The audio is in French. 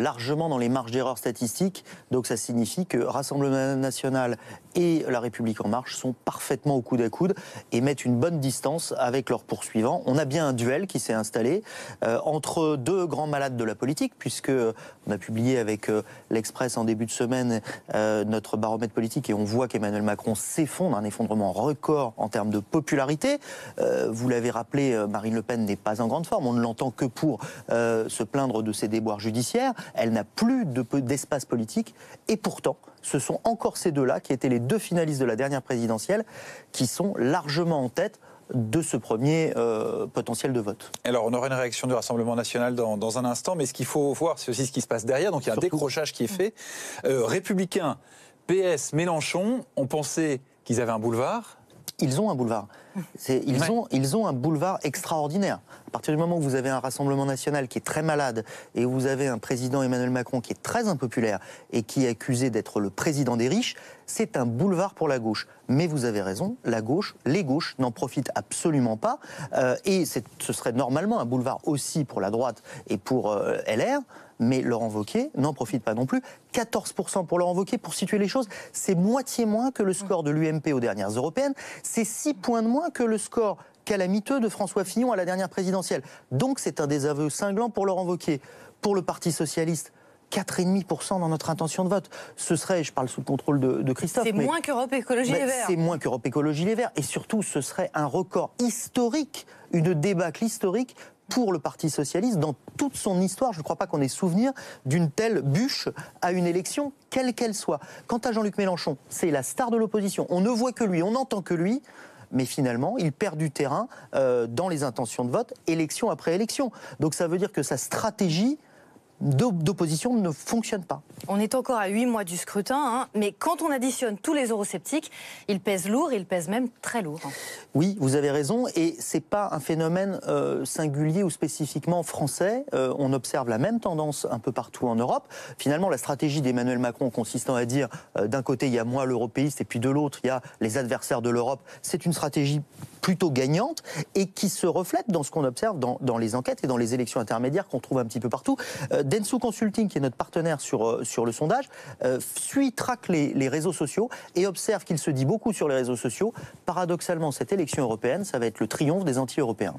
largement dans les marges d'erreur statistiques. Donc ça signifie que Rassemblement national et La République en marche sont parfaitement au coude à coude et mettent une bonne distance avec leurs poursuivants. On a bien un duel qui s'est installé entre deux grands malades de la politique, puisque on a publié avec l'Express en début de semaine notre baromètre politique et on voit qu'Emmanuel Macron s'effondre, un effondrement record en termes de popularité. Vous l'avez rappelé, Marine Le Pen n'est pas en grande forme. On ne l'entend que pour se plaindre de ses déboires judiciaires. Elle n'a plus d'espace politique et pourtant, ce sont encore ces deux-là qui étaient les deux finalistes de la dernière présidentielle qui sont largement en tête de ce premier potentiel de vote. Alors, on aura une réaction du Rassemblement national dans un instant, mais ce qu'il faut voir, c'est aussi ce qui se passe derrière. Donc, il y a un décrochage qui est fait. Républicains, PS, Mélenchon, on pensait qu'ils avaient un boulevard. Ils ont un boulevard. Ils ont un boulevard extraordinaire. À partir du moment où vous avez un Rassemblement national qui est très malade et où vous avez un président Emmanuel Macron qui est très impopulaire et qui est accusé d'être le président des riches, c'est un boulevard pour la gauche. Mais vous avez raison, la gauche, les gauches n'en profitent absolument pas. Et ce serait normalement un boulevard aussi pour la droite et pour LR. Mais Laurent Wauquiez n'en profite pas non plus. 14% pour Laurent Wauquiez, pour situer les choses, c'est moitié moins que le score de l'UMP aux dernières européennes. C'est 6 points de moins que le score calamiteux de François Fillon à la dernière présidentielle. Donc c'est un désaveu cinglant pour Laurent Wauquiez. Pour le Parti socialiste, 4,5% dans notre intention de vote. Ce serait, je parle sous le contrôle de Christophe. C'est moins qu'Europe Écologie Les Verts. C'est moins qu'Europe Écologie Les Verts. Et surtout, ce serait un record historique, une débâcle historique pour le Parti socialiste dans toute son histoire. Je ne crois pas qu'on ait souvenir d'une telle bûche à une élection, quelle qu'elle soit. Quant à Jean-Luc Mélenchon, c'est la star de l'opposition. On ne voit que lui, on n'entend que lui. Mais finalement, il perd du terrain dans les intentions de vote, élection après élection. Donc ça veut dire que sa stratégie d'opposition ne fonctionne pas. On est encore à 8 mois du scrutin, mais quand on additionne tous les eurosceptiques, ils pèsent lourd, ils pèsent même très lourd. Oui, vous avez raison, et c'est pas un phénomène singulier ou spécifiquement français. On observe la même tendance un peu partout en Europe. Finalement, la stratégie d'Emmanuel Macron consistant à dire d'un côté il y a moi l'européiste et puis de l'autre il y a les adversaires de l'Europe, c'est une stratégie plutôt gagnante et qui se reflète dans ce qu'on observe dans les enquêtes et dans les élections intermédiaires qu'on trouve un petit peu partout. Dentsu Consulting, qui est notre partenaire sur le sondage, traque les réseaux sociaux et observe qu'il se dit beaucoup sur les réseaux sociaux. Paradoxalement, cette élection européenne, ça va être le triomphe des anti-européens.